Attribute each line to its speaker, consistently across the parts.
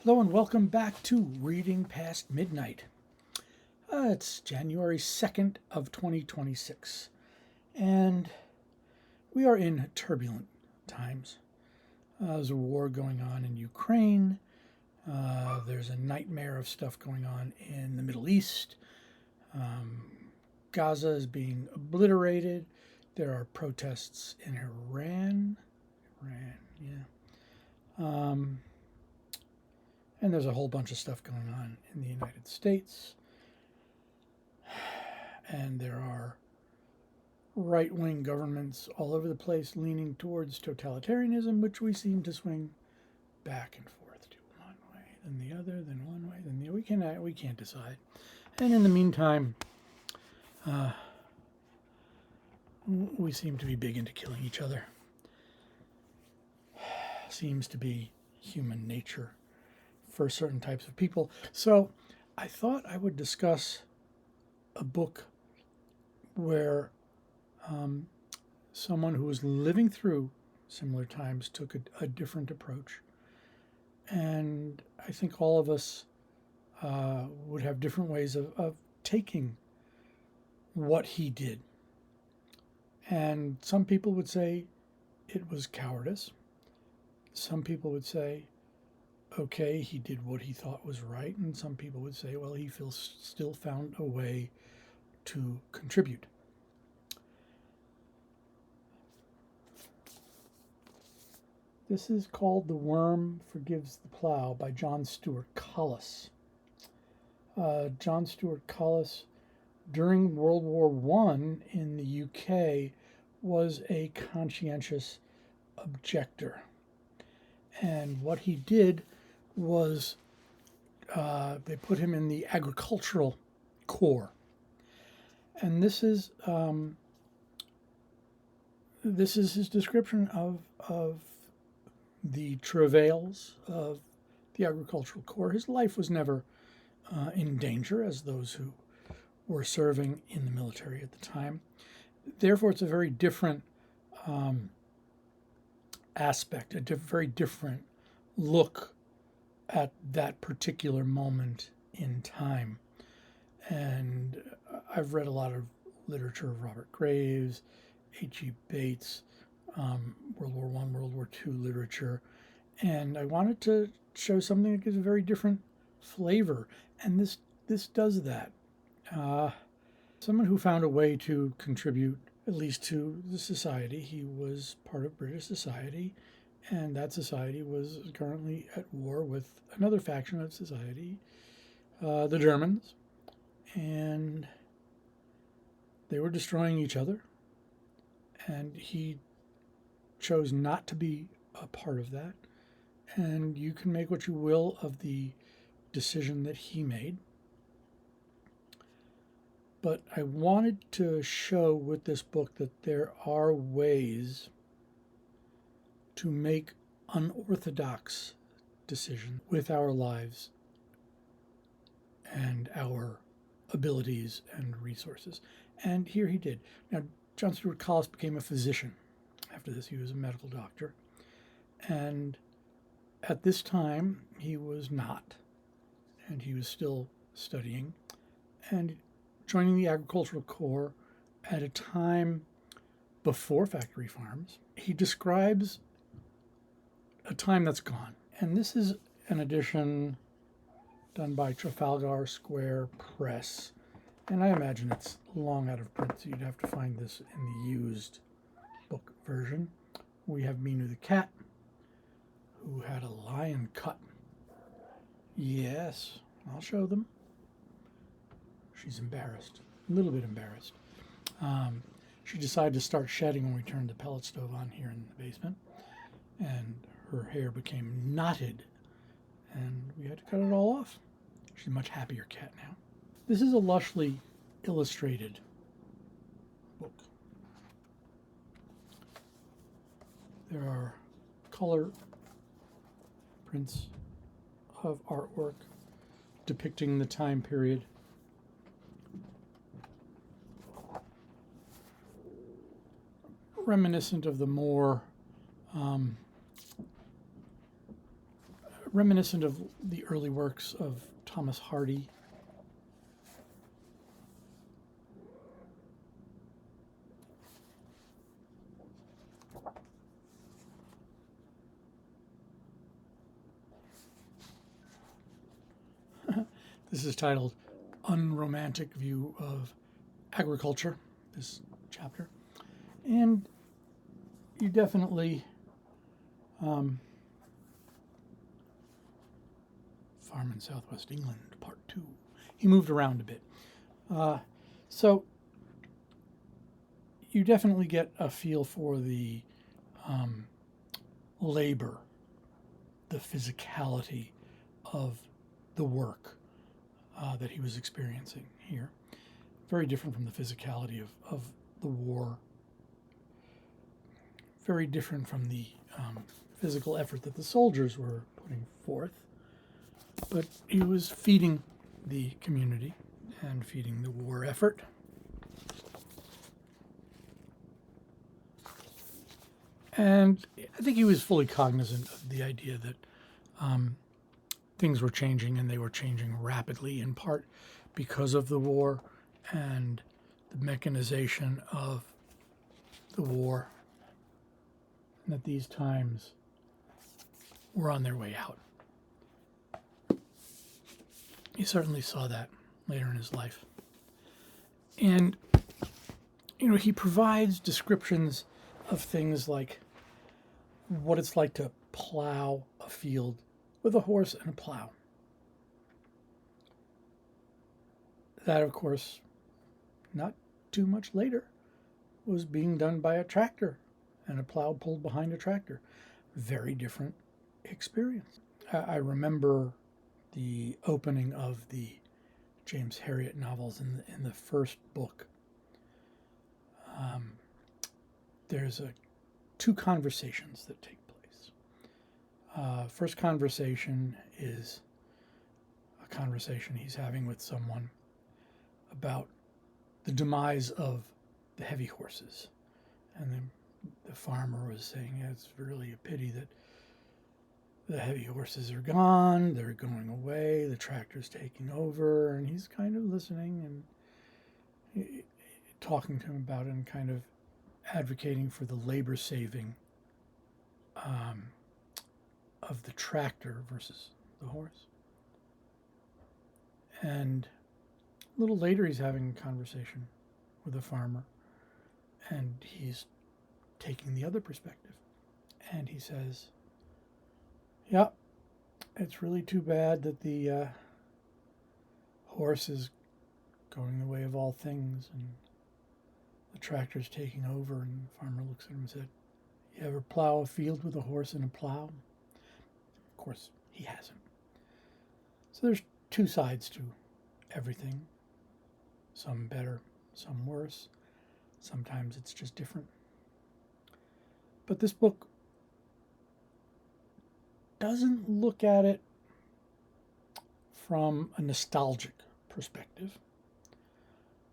Speaker 1: Hello and welcome back to Reading Past Midnight. It's January 2nd of 2026, and we are in turbulent times. There's a war going on in Ukraine. There's a nightmare of stuff going on in the Middle East. Gaza is being obliterated. There are protests in Iran. And there's a whole bunch of stuff going on in the United States. And there are right-wing governments all over the place leaning towards totalitarianism, which we seem to swing back and forth to one way, then the other, then one way, then the other. We can't decide. And in the meantime, we seem to be big into killing each other. Seems to be human nature for certain types of people. So I thought I would discuss a book where someone who was living through similar times took a different approach. And I think all of us would have different ways of taking what he did. And some people would say it was cowardice. Some people would say, okay, he did what he thought was right. And some people would say, well, he still found a way to contribute. This is called The Worm Forgives the Plow by John Stewart Collis. John Stewart Collis, during World War I in the UK, was a conscientious objector. And what he did was they put him in the agricultural corps. And this is his description of the travails of the agricultural corps. His life was never in danger, as those who were serving in the military at the time. Therefore, it's a very different aspect, very different look at that particular moment in time. And I've read a lot of literature of Robert Graves, H.E. Bates, World War I, World War II literature, and I wanted to show something that gives a very different flavor, and this does that. Someone who found a way to contribute, at least to the society. He was part of British society, and that society was currently at war with another faction of society, the Germans, and they were destroying each other, and he chose not to be a part of that. And you can make what you will of the decision that he made. But I wanted to show with this book that there are ways to make unorthodox decisions with our lives and our abilities and resources. And here he did. Now, John Stewart Collis became a physician. After this, he was a medical doctor. And at this time, he was not. And he was still studying and joining the agricultural corps at a time before factory farms. He describes a time that's gone. And this is an edition done by Trafalgar Square Press. And I imagine it's long out of print, so you'd have to find this in the used book version. We have Minu the cat, who had a lion cut. Yes, I'll show them. She's embarrassed, a little bit embarrassed. She decided to start shedding when we turned the pellet stove on here in the basement, and her hair became knotted, and we had to cut it all off. She's a much happier cat now. This is a lushly illustrated book. There are color prints of artwork depicting the time period. Reminiscent of the more reminiscent of the early works of Thomas Hardy. This is titled Unromantic View of Agriculture, this chapter. And you definitely Farm in Southwest England, Part 2. He moved around a bit. So you definitely get a feel for the labor, the physicality of the work that he was experiencing here. Very different from the physicality of the war. Very different from the physical effort that the soldiers were putting forth. But he was feeding the community and feeding the war effort. And I think he was fully cognizant of the idea that things were changing, and they were changing rapidly, in part because of the war and the mechanization of the war, and that these times were on their way out. He certainly saw that later in his life. And, he provides descriptions of things like what it's like to plow a field with a horse and a plow. That, of course, not too much later, was being done by a tractor and a plow pulled behind a tractor. Very different experience. I remember the opening of the James Herriot novels in the first book. There's two conversations that take place. First conversation is a conversation he's having with someone about the demise of the heavy horses. And the farmer was saying, yeah, it's really a pity that the heavy horses are gone, they're going away, the tractor's taking over, and he's kind of listening and talking to him about it and kind of advocating for the labor saving of the tractor versus the horse. And a little later he's having a conversation with a farmer, and he's taking the other perspective. And he says, yeah, it's really too bad that the horse is going the way of all things and the tractor's taking over. And the farmer looks at him and said, you ever plow a field with a horse and a plow? Of course, he hasn't. So there's two sides to everything. Some better, some worse. Sometimes it's just different. But this book doesn't look at it from a nostalgic perspective.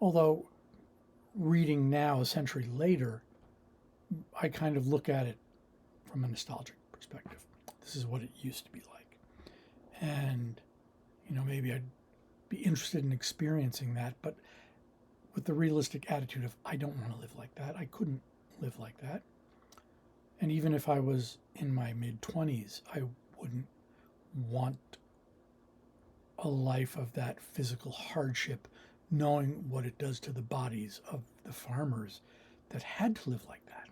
Speaker 1: Although reading now, a century later, I kind of look at it from a nostalgic perspective. This is what it used to be like. And, maybe I'd be interested in experiencing that, but with the realistic attitude of, I don't want to live like that. I couldn't live like that. And even if I was in my mid-20s, I wouldn't want a life of that physical hardship, knowing what it does to the bodies of the farmers that had to live like that.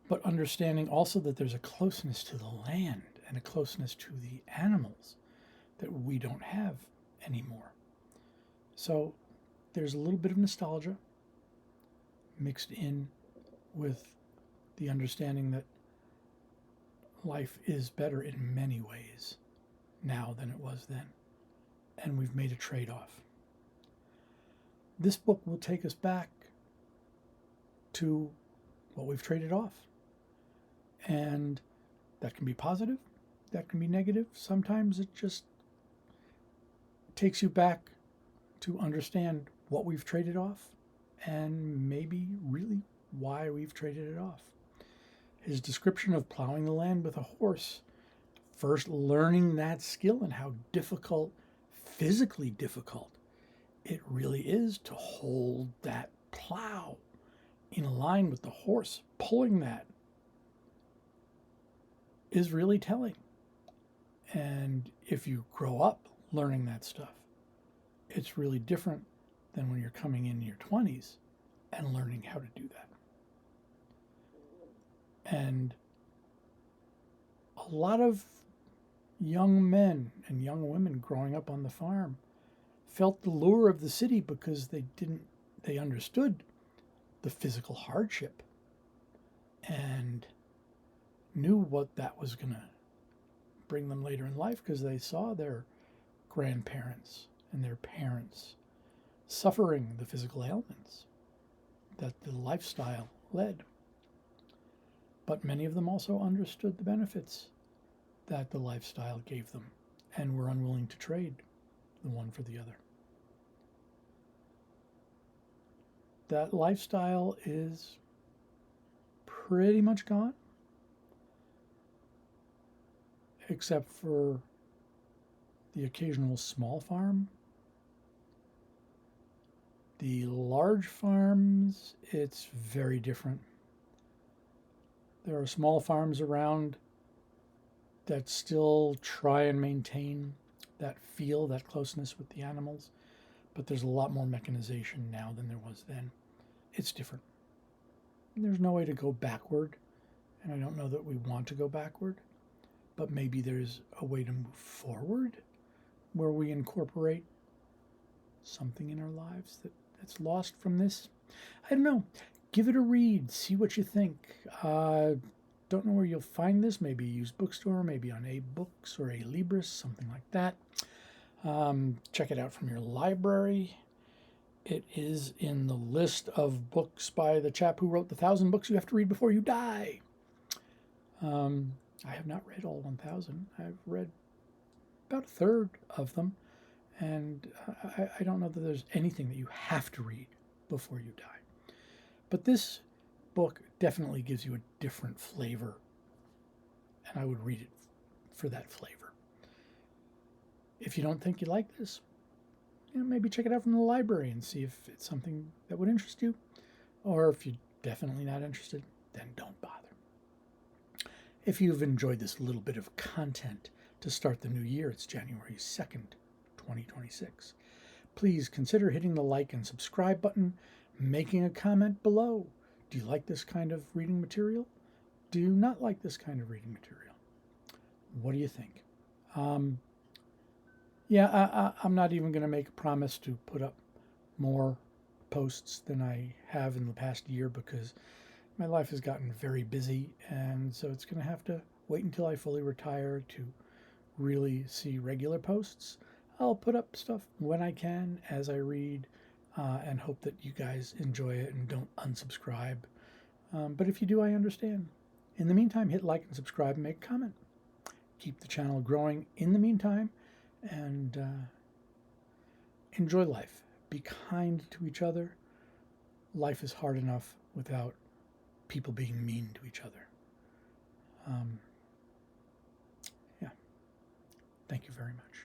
Speaker 1: But understanding also that there's a closeness to the land and a closeness to the animals that we don't have anymore. So there's a little bit of nostalgia mixed in with the understanding that life is better in many ways now than it was then. And we've made a trade-off. This book will take us back to what we've traded off. And that can be positive, that can be negative. Sometimes it just takes you back to understand what we've traded off and maybe really why we've traded it off. His description of plowing the land with a horse, first learning that skill and how difficult, physically difficult, it really is to hold that plow in a line with the horse. Pulling that is really telling. And if you grow up learning that stuff, it's really different than when you're coming in your 20s and learning how to do that. And a lot of young men and young women growing up on the farm felt the lure of the city because they understood the physical hardship and knew what that was going to bring them later in life, because they saw their grandparents and their parents suffering the physical ailments that the lifestyle led. But many of them also understood the benefits that the lifestyle gave them and were unwilling to trade the one for the other. That lifestyle is pretty much gone, except for the occasional small farm. The large farms, it's very different. There are small farms around that still try and maintain that feel, that closeness with the animals, but there's a lot more mechanization now than there was then. It's different. There's no way to go backward, and I don't know that we want to go backward, but maybe there's a way to move forward where we incorporate something in our lives that's lost from this. I don't know. Give it a read. See what you think. Don't know where you'll find this. Maybe a used bookstore, maybe on A-Books or A-Libris, something like that. Check it out from your library. It is in the list of books by the chap who wrote the 1,000 books you have to read before you die. I have not read all 1,000. I've read about a third of them, and I don't know that there's anything that you have to read before you die. But this book definitely gives you a different flavor, and I would read it for that flavor. If you don't think you like this, maybe check it out from the library and see if it's something that would interest you. Or if you're definitely not interested, then don't bother. If you've enjoyed this little bit of content to start the new year, it's January 2nd, 2026. Please consider hitting the like and subscribe button, making a comment below. Do you like this kind of reading material? Do you not like this kind of reading material? What do you think? I'm not even going to make a promise to put up more posts than I have in the past year, because my life has gotten very busy, and so it's going to have to wait until I fully retire to really see regular posts. I'll put up stuff when I can, as I read, and hope that you guys enjoy it and don't unsubscribe. But if you do, I understand. In the meantime, hit like and subscribe and make a comment. Keep the channel growing in the meantime, and enjoy life. Be kind to each other. Life is hard enough without people being mean to each other. Thank you very much.